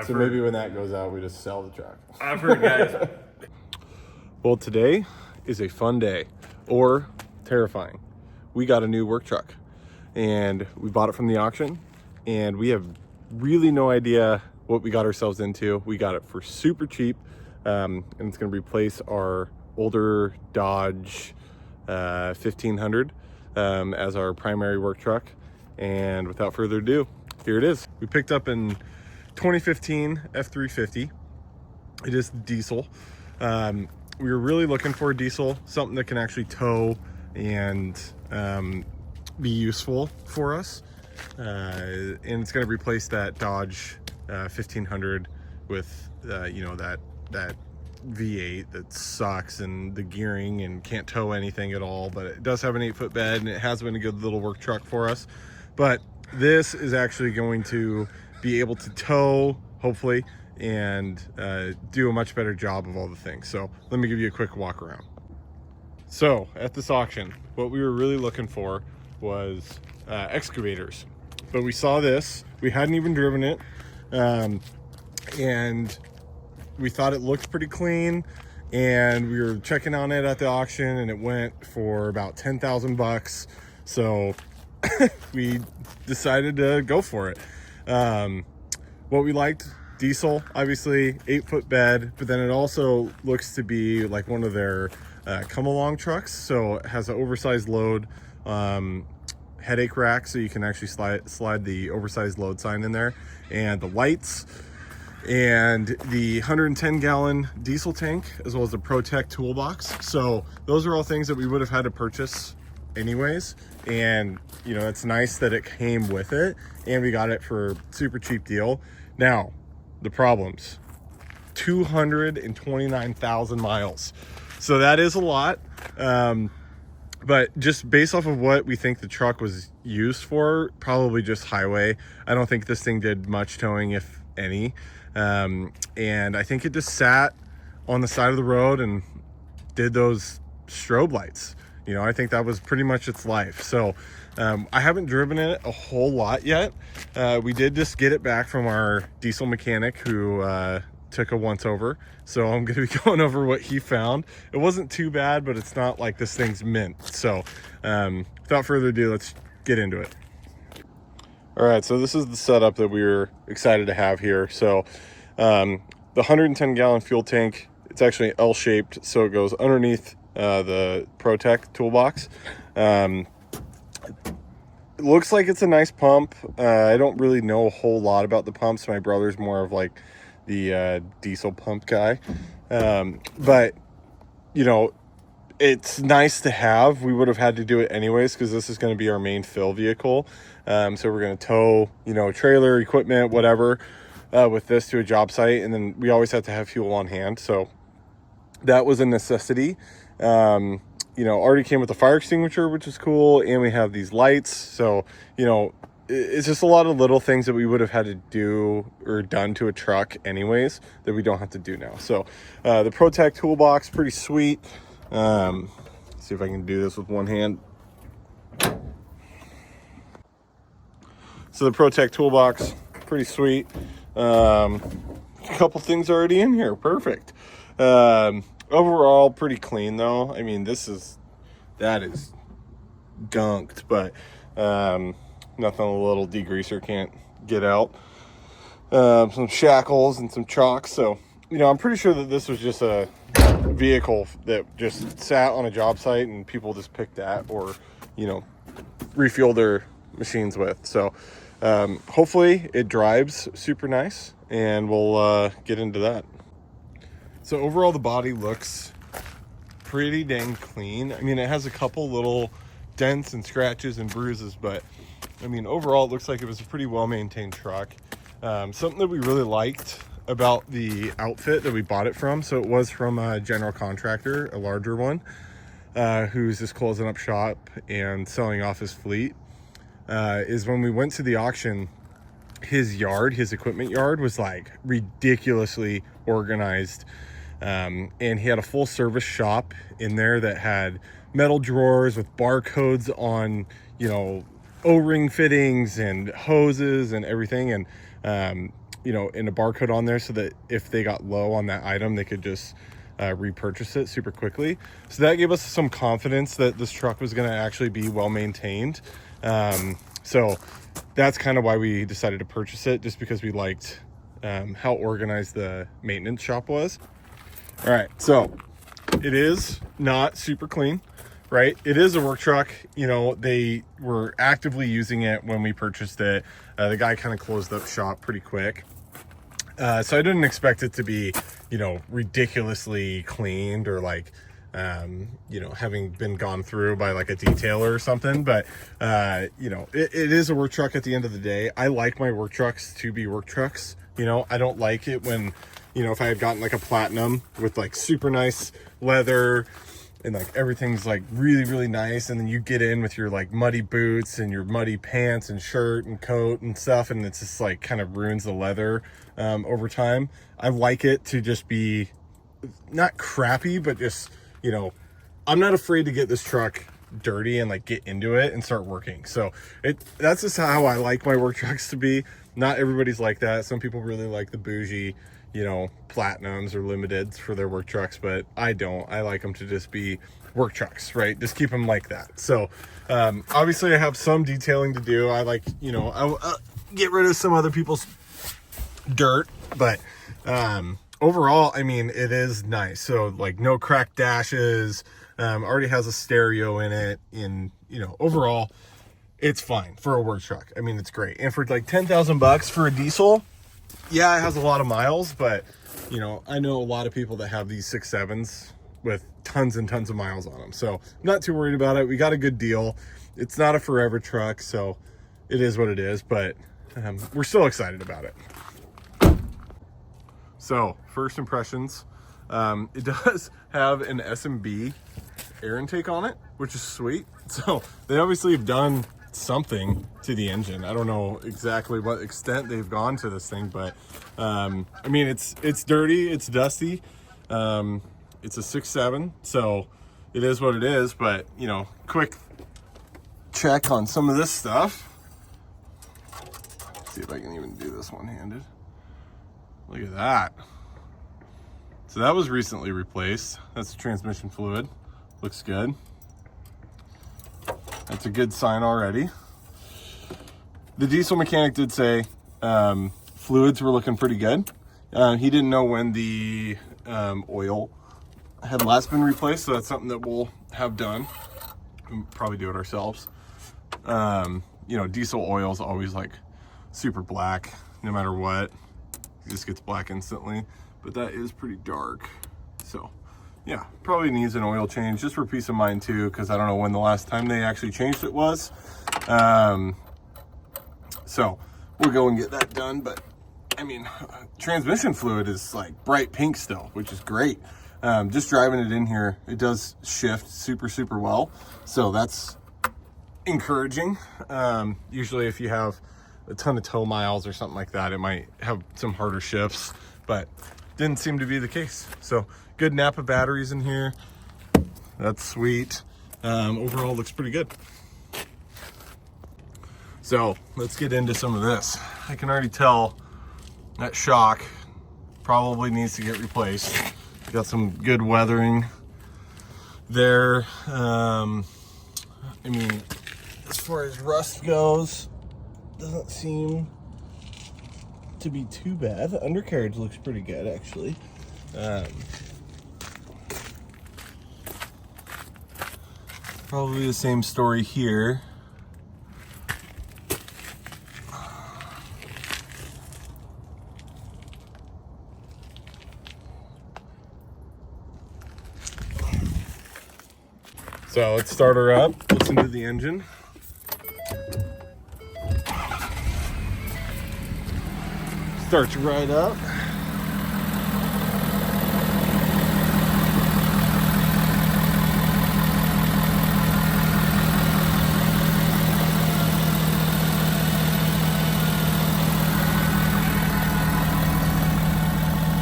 So maybe when that goes out, we just sell the truck. I've heard guys. Well, today is a fun day, or terrifying. We got a new work truck, and we bought it from the auction, and we have really no idea what we got ourselves into. We got it for super cheap, and it's going to replace our older Dodge 1500 as our primary work truck. And without further ado, here it is. We picked up in 2015 F350. It is diesel. We were really looking for a diesel, something that can actually tow and be useful for us. And it's going to replace that Dodge 1500 with that V8 that sucks, and the gearing, and can't tow anything at all. But it does have an 8-foot bed, and it has been a good little work truck for us. But this is actually going to be able to tow, hopefully, and do a much better job of all the things. So let me give you a quick walk around. So at this auction, what we were really looking for was excavators, but we saw this. We hadn't even driven it, and we thought it looked pretty clean, and we were checking on it at the auction, and it went for about 10,000 bucks. So we decided to go for it. What we liked, diesel, obviously, 8-foot bed, but then it also looks to be like one of their come along trucks. So it has an oversized load headache rack, so you can actually slide the oversized load sign in there, and the lights, and the 110 gallon diesel tank, as well as the ProTech toolbox. So those are all things that we would have had to purchase anyways, and it's nice that it came with it, and we got it for a super cheap deal. Now the problems: 229,000 miles. So that is a lot, but just based off of what we think the truck was used for, probably just highway. I don't think this thing did much towing, if any, and I think it just sat on the side of the road and did those strobe lights. I think that was pretty much its life. So I haven't driven it a whole lot yet. We did just get it back from our diesel mechanic, who took a once over, so I'm going to be going over what he found. It wasn't too bad, but it's not like this thing's mint. So without further ado, let's get into it. All right, so this is the setup that we were excited to have here. So the 110 gallon fuel tank, it's actually L-shaped, so it goes underneath the ProTech toolbox. It looks like it's a nice pump. I don't really know a whole lot about the pumps. My brother's more of like the diesel pump guy, but it's nice to have. We would have had to do it anyways, because this is going to be our main fill vehicle. So we're going to tow trailer, equipment, whatever, with this to a job site, and then we always have to have fuel on hand, so that was a necessity. Already came with a fire extinguisher, which is cool, and we have these lights. So it's just a lot of little things that we would have had to do or done to a truck anyways that we don't have to do now. So the ProTech toolbox, pretty sweet. Let's see if I can do this with one hand. So the ProTech toolbox, pretty sweet. A couple things already in here, perfect. Overall, pretty clean though. I mean, that is gunked, but nothing a little degreaser can't get out. Some shackles and some chalk. So, I'm pretty sure that this was just a vehicle that just sat on a job site and people just picked that, or, refuel their machines with. So, hopefully it drives super nice, and we'll get into that. So overall, the body looks pretty dang clean. I mean, it has a couple little dents and scratches and bruises, but I mean, overall, it looks like it was a pretty well-maintained truck. Something that we really liked about the outfit that we bought it from, so it was from a general contractor, a larger one, who's just closing up shop and selling off his fleet, is when we went to the auction, his equipment yard was like ridiculously organized. And he had a full service shop in there that had metal drawers with barcodes on, O-ring fittings and hoses and everything. And you know, in a barcode on there so that if they got low on that item, they could just repurchase it super quickly. So that gave us some confidence that this truck was going to actually be well maintained. So that's kind of why we decided to purchase it, just because we liked how organized the maintenance shop was. All right, so it is not super clean, right? It is a work truck. You know, they were actively using it when we purchased it. The guy kind of closed up shop pretty quick. So I didn't expect it to be, you know, ridiculously cleaned or like, you know, having been gone through by like a detailer or something. But, you know, it is a work truck at the end of the day. I like my work trucks to be work trucks. You know, I don't like it when, you know, if I had gotten like a platinum with like super nice leather and like everything's like really, really nice, and then you get in with your like muddy boots and your muddy pants and shirt and coat and stuff, and it's just like kind of ruins the leather over time. I like it to just be not crappy, but just, you know, I'm not afraid to get this truck dirty and like get into it and start working. So that's just how I like my work trucks to be. Not everybody's like that. Some people really like the bougie, you know, platinums or limiteds for their work trucks, but I don't. I like them to just be work trucks, right? Just keep them like that. So obviously I have some detailing to do. I like, you know, I'll get rid of some other people's dirt, but overall, I mean, it is nice. So like no cracked dashes, already has a stereo in it, and you know, overall it's fine for a work truck. I mean, it's great. And for like 10,000 bucks for a diesel, yeah, it has a lot of miles, but you know, I know a lot of people that have these 6.7s with tons and tons of miles on them. So I'm not too worried about it. We got a good deal. It's not a forever truck, so it is what it is, but we're still excited about it. So first impressions, it does have an S&B air intake on it, which is sweet. So they obviously have done something to the engine. I don't know exactly what extent they've gone to this thing, but I mean, it's dirty, it's dusty. It's a 6.7, so it is what it is. But you know, quick check on some of this stuff. Let's see if I can even do this one-handed. Look at that. So that was recently replaced. That's the transmission fluid. Looks good. That's a good sign already. The diesel mechanic did say fluids were looking pretty good. He didn't know when the oil had last been replaced, so that's something that we'll have done. We'll probably do it ourselves. You know, diesel oil is always like super black, no matter what. It just gets black instantly, but that is pretty dark. So yeah, probably needs an oil change just for peace of mind too, because I don't know when the last time they actually changed it was. So we'll go and get that done. But I mean, transmission fluid is like bright pink still, which is great. Just driving it in here, it does shift super, super well. So that's encouraging. Usually if you have a ton of tow miles or something like that, it might have some harder shifts, but didn't seem to be the case. So good Napa batteries in here. That's sweet. Overall looks pretty good. So let's get into some of this. I can already tell that shock probably needs to get replaced. Got some good weathering there. I mean, as far as rust goes, doesn't seem to be too bad. The undercarriage looks pretty good, actually. Probably the same story here. So let's start her up, listen to the engine. Starts right up.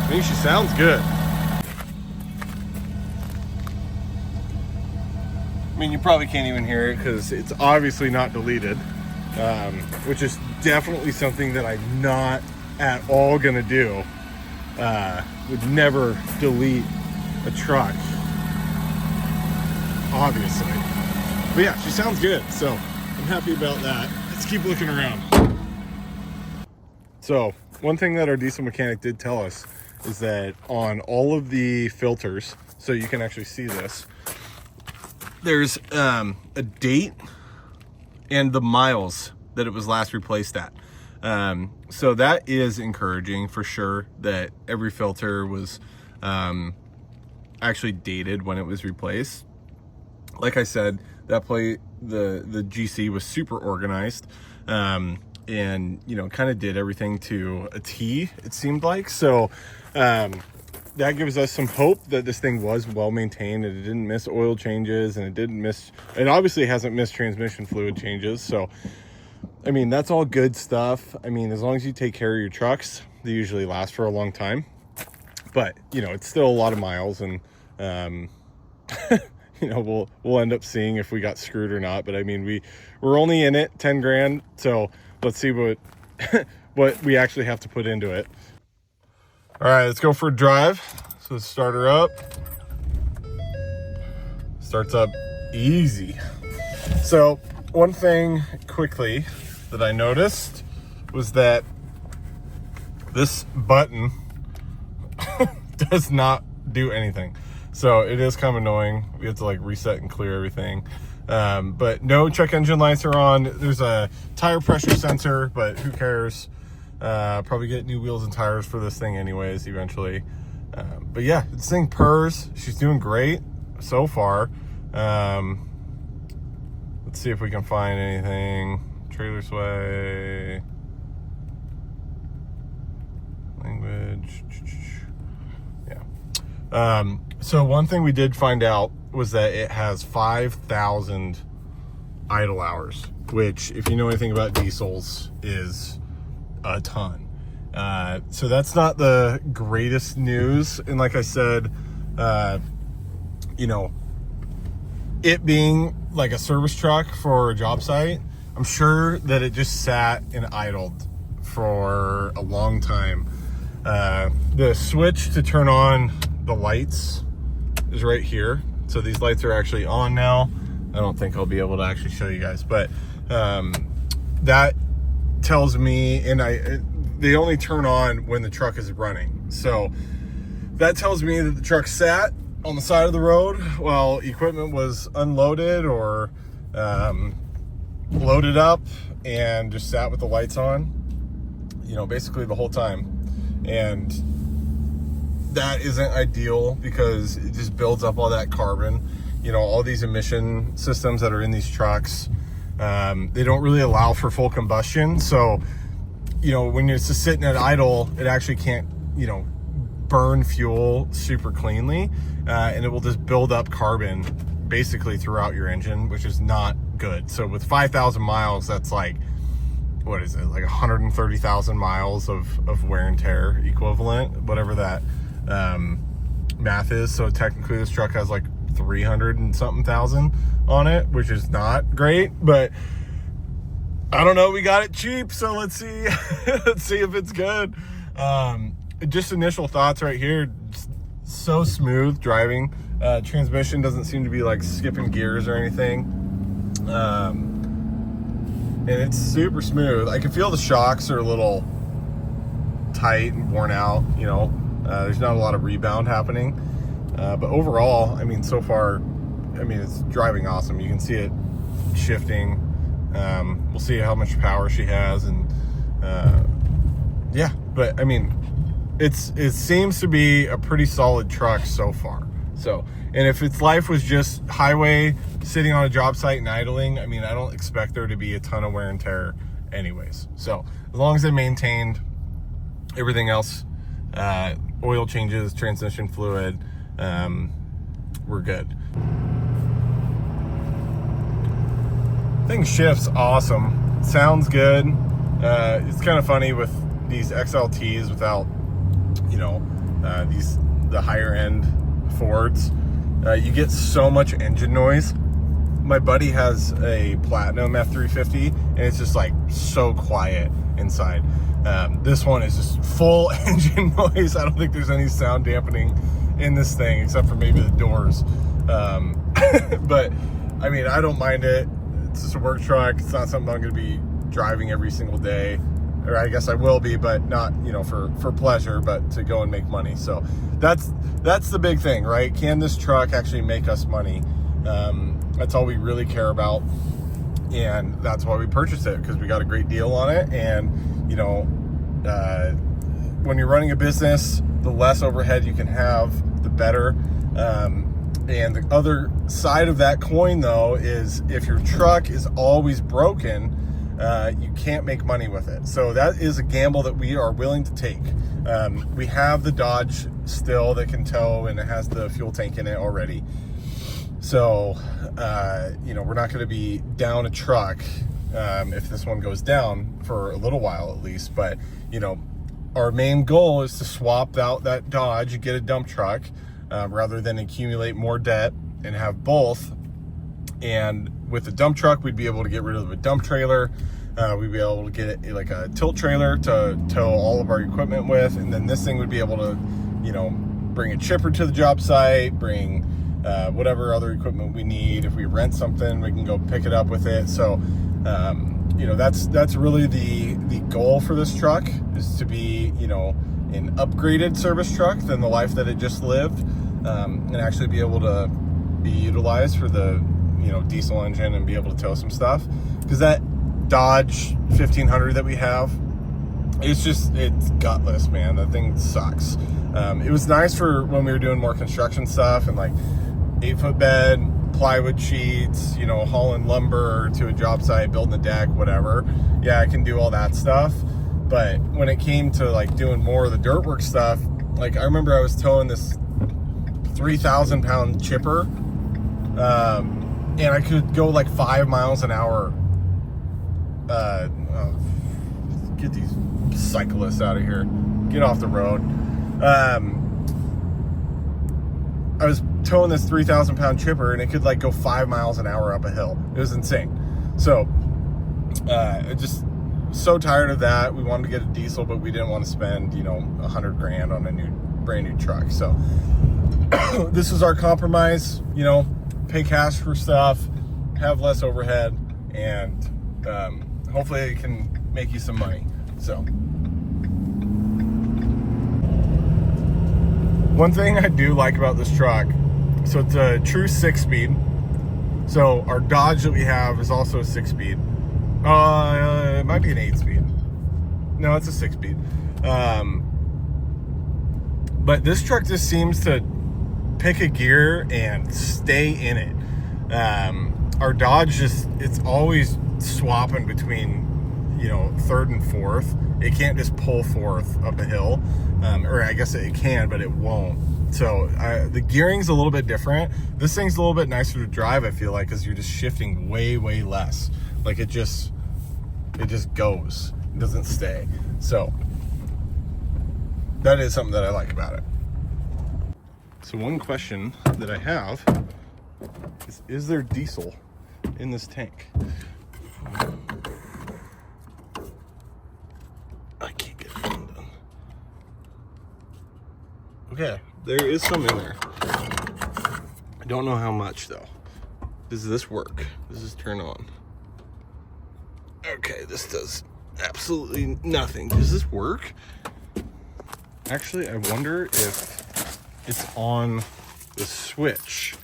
I think she sounds good. I mean, you probably can't even hear it because it's obviously not deleted, which is definitely something that I'm not at all gonna do. Would never delete a truck, obviously. But yeah, she sounds good, so I'm happy about that. Let's keep looking around. So one thing that our diesel mechanic did tell us is that on all of the filters, so you can actually see this, there's a date and the miles that it was last replaced at. So that is encouraging for sure, that every filter was actually dated when it was replaced. Like I said, that the GC was super organized, and you know, kind of did everything to a T, it seemed like. So that gives us some hope that this thing was well maintained, and it didn't miss oil changes, and it obviously hasn't missed transmission fluid changes. So I mean, that's all good stuff. I mean, as long as you take care of your trucks, they usually last for a long time. But you know, it's still a lot of miles, and you know, we'll end up seeing if we got screwed or not. But I mean, we're only in it 10 grand, so let's see what what we actually have to put into it. All right, let's go for a drive. So let's start her up. Starts up easy. So one thing quickly that I noticed was that this button does not do anything. So it is kind of annoying. We have to like reset and clear everything. But no check engine lights are on. There's a tire pressure sensor, but who cares? Probably get new wheels and tires for this thing anyways, eventually. But yeah, this thing purrs. She's doing great so far. Let's see if we can find anything. Trailer sway. Language. Yeah. So one thing we did find out was that it has 5,000 idle hours, which, if you know anything about diesels, is a ton. So that's not the greatest news. And like I said, you know, it being like a service truck for a job site, I'm sure that it just sat and idled for a long time. The switch to turn on the lights is right here. So these lights are actually on now. I don't think I'll be able to actually show you guys, but that tells me, and they only turn on when the truck is running. So that tells me that the truck sat on the side of the road while equipment was unloaded or loaded up, and just sat with the lights on, you know, basically the whole time. And that isn't ideal because it just builds up all that carbon. You know, all these emission systems that are in these trucks, they don't really allow for full combustion. So, you know, when it's just sitting at idle, it actually can't, you know, burn fuel super cleanly, and it will just build up carbon basically throughout your engine, which is not good. So with 5,000 miles, that's like, what is it, like 130,000 miles of wear and tear equivalent, whatever that math is. So technically this truck has like 300 and something thousand on it, which is not great, but I don't know, we got it cheap, so let's see. Let's see if it's good. Just initial thoughts right here. Just so smooth driving. Transmission doesn't seem to be like skipping gears or anything. And it's super smooth. I can feel the shocks are a little tight and worn out, you know. There's not a lot of rebound happening. But overall, I mean, so far, I mean, it's driving awesome. You can see it shifting. We'll see how much power she has, and yeah, but I mean, it seems to be a pretty solid truck so far. So, and if its life was just highway, sitting on a job site and idling, I mean, I don't expect there to be a ton of wear and tear anyways. So as long as they maintained everything else, oil changes, transmission fluid, we're good. Thing shifts awesome. Sounds good. It's kind of funny with these XLTs without, you know, the higher end Fords. You get so much engine noise. My buddy has a Platinum F350, and it's just like so quiet inside. This one is just full engine noise. I don't think there's any sound dampening in this thing except for maybe the doors. But I mean, I don't mind it. It's just a work truck. It's not something I'm going to be driving every single day, or I guess I will be, but not, you know, for pleasure, but to go and make money. So that's the big thing, right? Can this truck actually make us money? That's all we really care about, and that's why we purchased it, because we got a great deal on it. And you know, when you're running a business, the less overhead you can have, the better. And the other side of that coin, though, is if your truck is always broken, you can't make money with it. So that is a gamble that we are willing to take. We have the Dodge still that can tow, and it has the fuel tank in it already. So, you know, we're not going to be down a truck if this one goes down for a little while at least. But, you know, our main goal is to swap out that Dodge and get a dump truck, rather than accumulate more debt and have both. And with the dump truck, we'd be able to get rid of a dump trailer. We'd be able to get like a tilt trailer to tow all of our equipment with. And then this thing would be able to, you know, bring a chipper to the job site, bring whatever other equipment we need. If we rent something, we can go pick it up with it. So, you know, that's really the goal for this truck, is to be, you know, an upgraded service truck than the life that it just lived, and actually be able to be utilized for the, you know, diesel engine and be able to tow some stuff. Because that Dodge 1500 that we have, it's gutless, man. That thing sucks. It was nice for when we were doing more construction stuff and like 8-foot bed, plywood sheets, you know, hauling lumber to a job site, building a deck, whatever. Yeah, I can do all that stuff. But when it came to like doing more of the dirt work stuff, like I remember I was towing this 3,000 pound chipper, and I could go like 5 miles an hour. Get these cyclists out of here. Get off the road. I was towing this 3,000 pound chipper, and it could like go 5 miles an hour up a hill. It was insane. So, just so tired of that. We wanted to get a diesel, but we didn't want to spend, you know, $100 grand on a brand new truck. So this is our compromise, you know, pay cash for stuff, have less overhead, and hopefully it can make you some money. So one thing I do like about this truck, so it's a true 6-speed. So our Dodge that we have is also a 6-speed. It might be an 8-speed. No, it's a 6-speed. But this truck just seems to pick a gear and stay in it. Our Dodge it's always swapping between, you know, 3rd and 4th. It can't just pull 4th up a hill. Or I guess it can, but it won't. So the gearing's a little bit different. This thing's a little bit nicer to drive, I feel like, because you're just shifting way, way less. Like it just goes. It doesn't stay. So that is something that I like about it. So one question that I have is there diesel in this tank? I can't get it done. Okay, there is some in there. I don't know how much though. Does this work? Does this turn on? Okay, this does absolutely nothing. Does this work? Actually, I wonder if it's on the switch.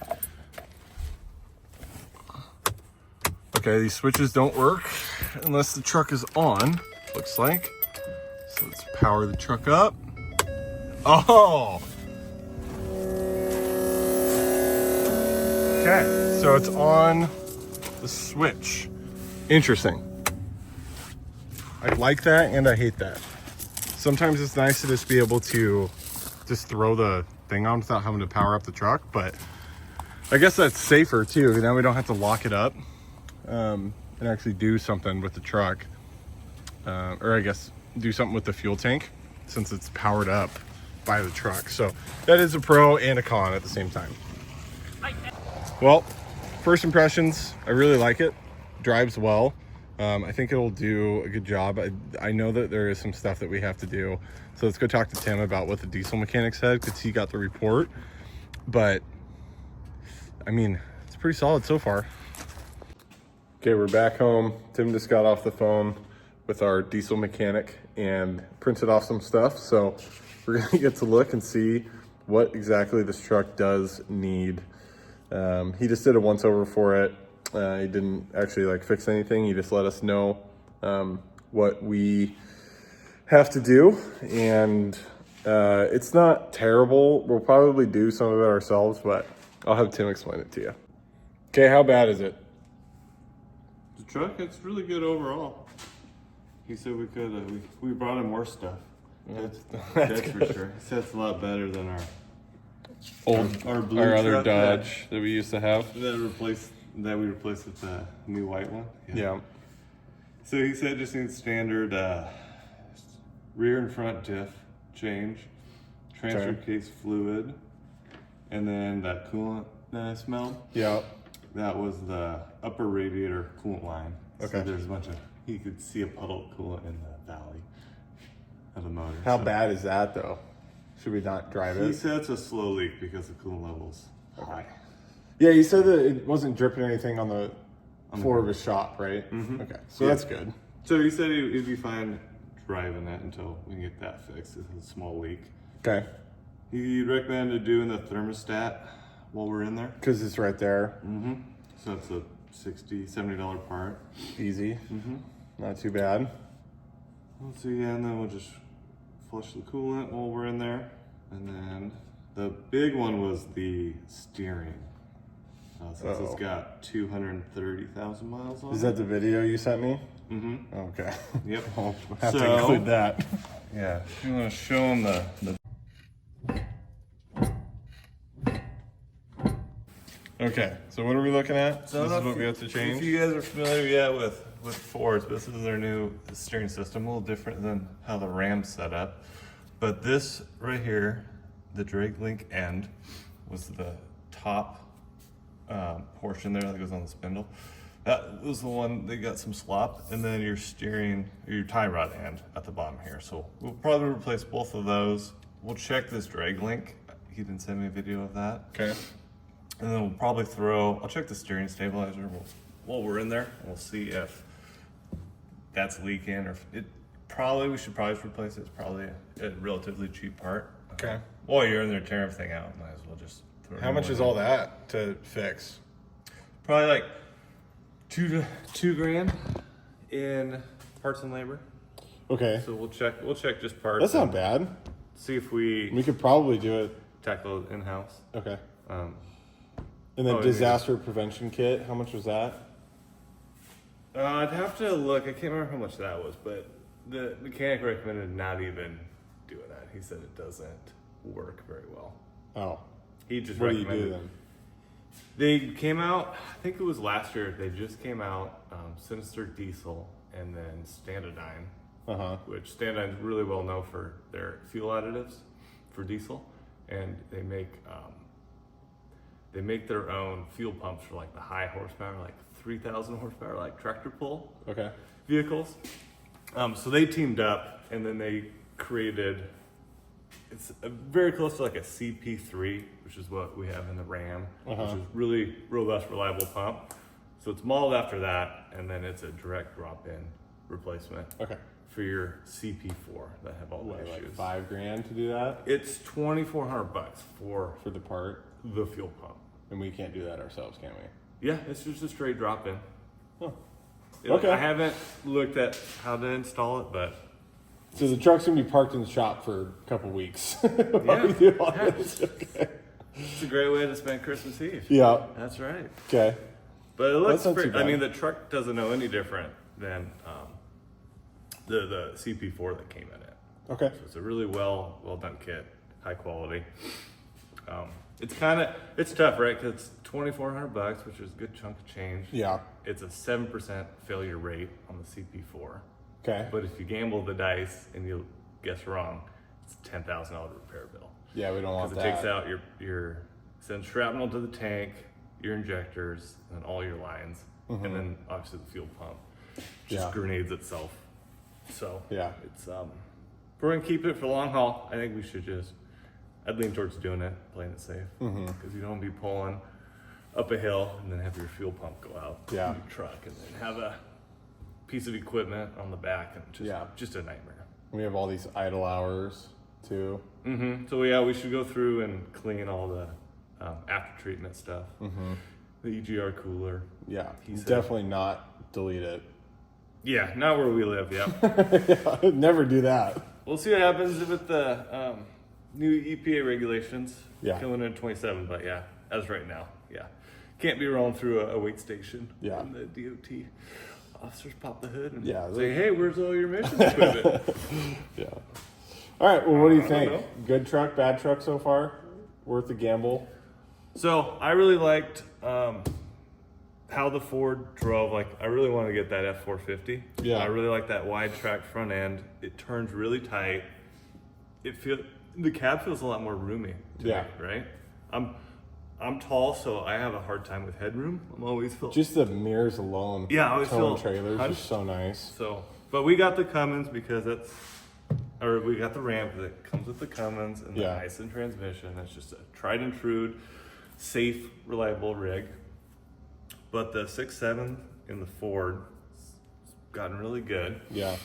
Okay, these switches don't work unless the truck is on, looks like. So let's power the truck up. Oh! Okay, so it's on the switch. Interesting. I like that and I hate that. Sometimes it's nice to just be able to just throw the thing on without having to power up the truck, but I guess that's safer too. Now we don't have to lock it up and actually do something with the truck, or I guess do something with the fuel tank since it's powered up by the truck. So that is a pro and a con at the same time. Well, first impressions, I really like it. Drives well. I think it'll do a good job. I know that there is some stuff that we have to do. So let's go talk to Tim about what the diesel mechanic said, because he got the report. But, I mean, it's pretty solid so far. Okay, we're back home. Tim just got off the phone with our diesel mechanic and printed off some stuff. So we're gonna get to look and see what exactly this truck does need. He just did a once over for it. He didn't actually like fix anything. He just let us know what we have to do, and it's not terrible. We'll probably do some of it ourselves, but I'll have Tim explain it to you. Okay, how bad is it? The truck, it's really good overall. He said we could, we brought him more stuff. That's for sure. He said it's a lot better than our blue our other truck Dodge that we used to have. that we replaced with the new white one. Yeah. So he said just needs standard rear and front diff change, transfer case fluid, and then that coolant that I smelled. Yeah. That was the upper radiator coolant line. Okay. So there's a bunch of, you could see a puddle of coolant in the valley of the motor. How bad is that though? Should we not drive He it? said it's a slow leak because the coolant level's high. Yeah, you said that it wasn't dripping anything on the floor of his shop, right? Mm-hmm. Okay, so that's good. So he said he'd be fine driving it until we can get that fixed. It's a small leak. Okay. He recommended doing the thermostat while we're in there. Because it's right there. Mm-hmm. So it's a $60, $70 part. Easy. Mm-hmm. Not too bad. Let's see, and then we'll just flush the coolant while we're in there. And then the big one was the steering. Since it's got 230,000 miles on it. Is that the video you sent me? Mm-hmm. Okay. Yep. I'll have to include that. Yeah. You want to show them the Okay, so what are we looking at? So this is what we have to change? If you guys are familiar with Fords, this is their new steering system, a little different than how the Ram's set up. But this right here, the drag link end, was the top portion there that goes on the spindle. That was the one that got some slop, and then your steering, your tie rod end at the bottom here. So we'll probably replace both of those. We'll check this drag link. He didn't send me a video of that. Okay. And then we'll probably I'll check the steering stabilizer while we're in there, and we'll see if that's leaking, or if we should probably replace it. It's probably a relatively cheap part. Okay. While you're in there tearing everything out, might as well just throw it How much is all that to fix? Probably like two grand in parts and labor. Okay. So we'll check just parts. That's not bad. See if we could probably do it. tackle it in-house. Okay. And then disaster prevention kit, how much was that? I'd have to look. I can't remember how much that was, but the mechanic recommended not even doing that. He said it doesn't work very well. Oh. He just What do recommended. you do then? They came out, I think it was last year, they just came out, Sinister Diesel and then Standardine, which Standardine's really well known for their fuel additives for diesel, and they make their own fuel pumps for like the high horsepower, like 3,000 horsepower, like tractor pull vehicles. So they teamed up, and then they created, it's very close to like a CP3, which is what we have in the Ram, which is really robust, reliable pump. So it's modeled after that, and then it's a direct drop-in replacement for your CP4 that have all the issues. Like $5 grand to do that? It's $2,400 for the part? the fuel pump. And we can't do that ourselves, can we? Yeah, it's just a straight drop-in. Huh. I haven't looked at how to install it, but So the truck's gonna be parked in the shop for a couple weeks. Yeah. We do all this. Okay. it's a great way to spend Christmas Eve. Yeah. That's right. Okay. But it looks That's not pretty, too I bad. mean, the truck doesn't know any different than the CP4 that came in it. Okay. So it's a really well done kit, high quality. It's tough, right? Because it's $2,400, which is a good chunk of change. Yeah. It's a 7% failure rate on the CP4. Okay. But if you gamble the dice and you guess wrong, it's a $10,000 repair bill. Yeah, we don't want Because that. it takes out your sends shrapnel to the tank, your injectors, and all your lines, and then obviously the fuel pump. just grenades itself. So Yeah. it's if we're gonna keep it for long haul, I think we should I'd lean towards doing it, playing it safe, because you don't want to be pulling up a hill and then have your fuel pump go out in your truck, and then have a piece of equipment on the back, and just a nightmare. We have all these idle hours too. So yeah, we should go through and clean all the after treatment stuff. The EGR cooler. Yeah, definitely not delete it. Yeah, not where we live. Yeah. Yeah, I'd never do that. We'll see what happens with the new EPA regulations coming in 27. But yeah, as right now, can't be rolling through a weight station. Yeah. And the DOT officers pop the hood and Yeah, say, "Hey, where's all your emissions equipment?" Yeah. All right. Well, what do you think? Good truck, bad truck so far? Worth the gamble? So I really liked how the Ford drove. Like, I really want to get that F450. Yeah. I really like that wide track front end. It turns really tight. The cab feels a lot more roomy to me, right? I'm tall, so I have a hard time with headroom. I'm always feel Just the mirrors alone. I always feel trailers hunched. are so nice. So, but we got the Cummins because we got the Ram that comes with the Cummins and the Dyson transmission. It's just a tried and true, safe, reliable rig. But the 6.7 in the Ford has gotten really good. Yeah.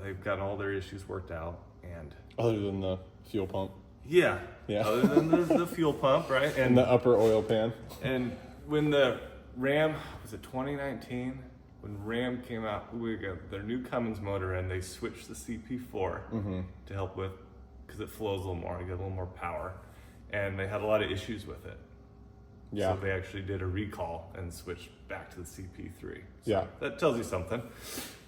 They've gotten all their issues worked out, and Other than the fuel pump. Yeah. Yeah. Other than the fuel pump, right? And the upper oil pan. And when the Ram, was it 2019? When Ram came out, we got their new Cummins motor and they switched the CP4 to help with, because it flows a little more, you get a little more power. And they had a lot of issues with it. Yeah. So they actually did a recall and switched back to the CP3. So Yeah. that tells you something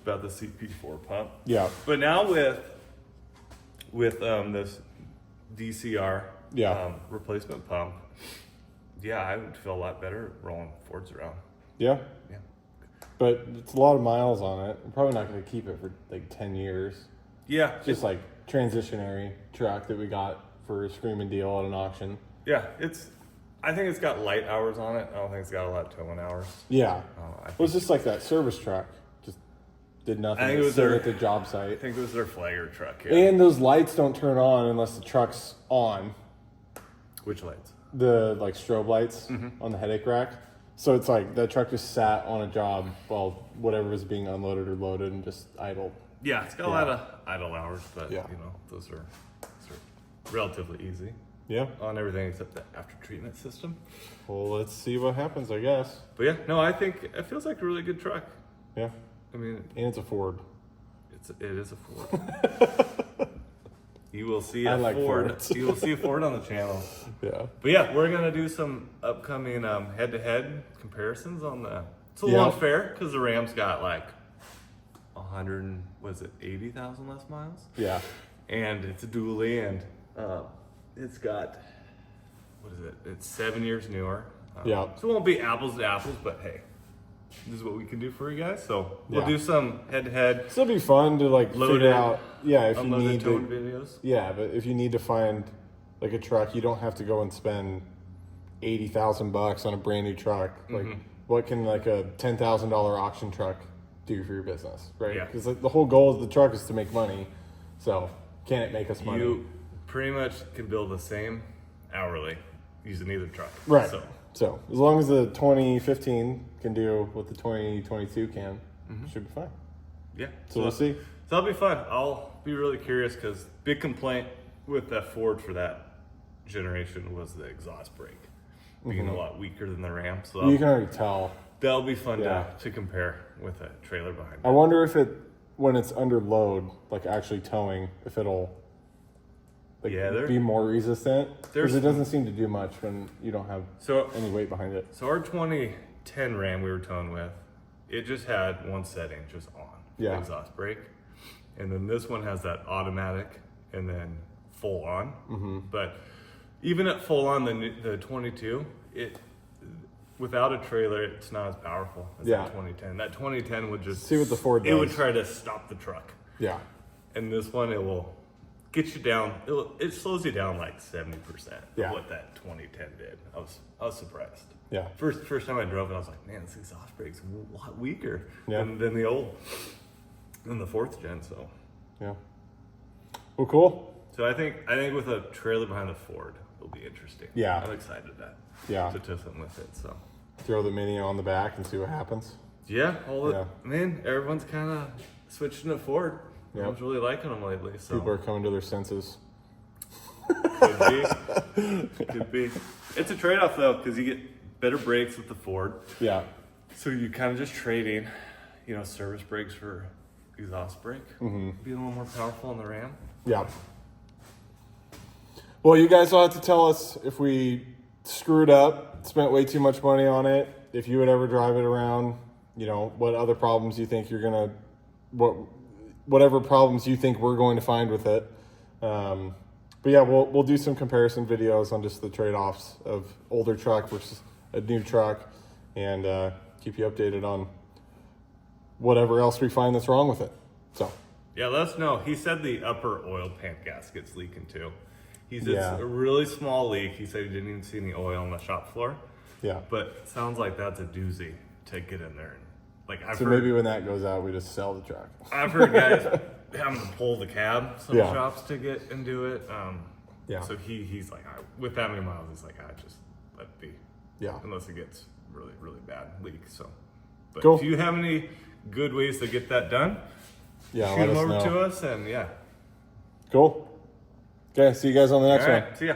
about the CP4 pump. Yeah. But now with this DCR replacement pump, I would feel a lot better rolling Fords around. Yeah. Yeah. But it's a lot of miles on it. I'm probably not going to keep it for like 10 years. Yeah. Just like transitionary truck that we got for a screaming deal at an auction. Yeah. I think it's got light hours on it. I don't think it's got a lot of towing hours. Yeah. It was just like that service truck. Just did nothing. I think it was at the job site. I think it was their flagger truck. Yeah. And those lights don't turn on unless the truck's on. Which lights? The like strobe lights on the headache rack. So it's like that truck just sat on a job while whatever was being unloaded or loaded and just idled. Yeah, it's got a lot of idle hours, but Yeah. those are relatively easy. Yeah. On everything except the after treatment system. Well, let's see what happens, I guess. But yeah, no, I think it feels like a really good truck. Yeah. I mean, And it's a Ford. it is a Ford. You will see a Ford. Fords. You will see a Ford on the channel. Yeah. But yeah, we're gonna do some upcoming head-to-head comparisons on it's a little unfair because the Ram's got like 80,000 less miles. Yeah. And it's a dually, and it's got, what is it? It's 7 years newer. Yeah. So it won't be apples to apples, but hey, this is what we can do for you guys. So we'll do some head-to-head. So it'll be fun to like figure out. Yeah, if you unloaded need towed to. videos. Yeah, but if you need to find like a truck, you don't have to go and spend $80,000 on a brand new truck. Like, what can like a $10,000 auction truck do for your business, right? Yeah. Because the whole goal of the truck is to make money. So can it make us money? You pretty much can build the same hourly using either truck. Right. So as long as the 2015 can do what the 2022 can, should be fine. Yeah. So we'll see. So that'll be fun. I'll be really curious because big complaint with that Ford for that generation was the exhaust brake being a lot weaker than the Ram. So You can already tell. that'll be fun to compare with a trailer behind I it. wonder if when it's under load, like actually towing, if it'll be more resistant. Because it doesn't seem to do much when you don't have any weight behind it. So our 2010 Ram we were towing with, it just had one setting, just on, the exhaust brake. And then this one has that automatic and then full on. But even at full on, the 22, without a trailer, it's not as powerful as that 2010. That 2010 would just see what the Ford does. It would try to stop the truck. Yeah. And this one, it will gets you down. It slows you down like 70% Yeah. of what that 2010 did. I was surprised. Yeah. First time I drove it, I was like, man, this exhaust brake's a lot weaker Yeah. than the 4th gen. So Yeah. Well, cool. I think with a trailer behind the Ford, it'll be interesting. Yeah. I'm excited to do something with it. So Throw the Mini on the back and see what happens. yeah, Yeah. man, everyone's kind of switching to Ford. Yep. Everyone's really liking them lately. So People are coming to their senses. could be. Could be. It's a trade-off though, because you get better brakes with the Ford. Yeah. So you kind of just trading, service brakes for exhaust brake. Mm-hmm. Being a little more powerful on the Ram. Yeah. Well, you guys will have to tell us if we screwed up, spent way too much money on it, if you would ever drive it around, what other problems you think whatever problems you think we're going to find with it. But yeah, we'll do some comparison videos on just the trade-offs of older truck versus a new truck, and keep you updated on whatever else we find that's wrong with it. So yeah, let us know. He said the upper oil pan gasket's leaking too. It's a really small leak. He said he didn't even see any oil on the shop floor. Yeah. But it sounds like that's a doozy to get in there. I've So heard, maybe when that goes out, we just sell the truck. I've heard guys having to pull the cab some Yeah. shops to get into it. Yeah. So he's like, with that many miles, he's like, I just let it be. Yeah. Unless it gets really, really bad leak. So, but Cool. if you have any good ways to get that done, Yeah, shoot let them us over know. to us, and yeah. Cool. Okay, see you guys on the next All one. right, see ya.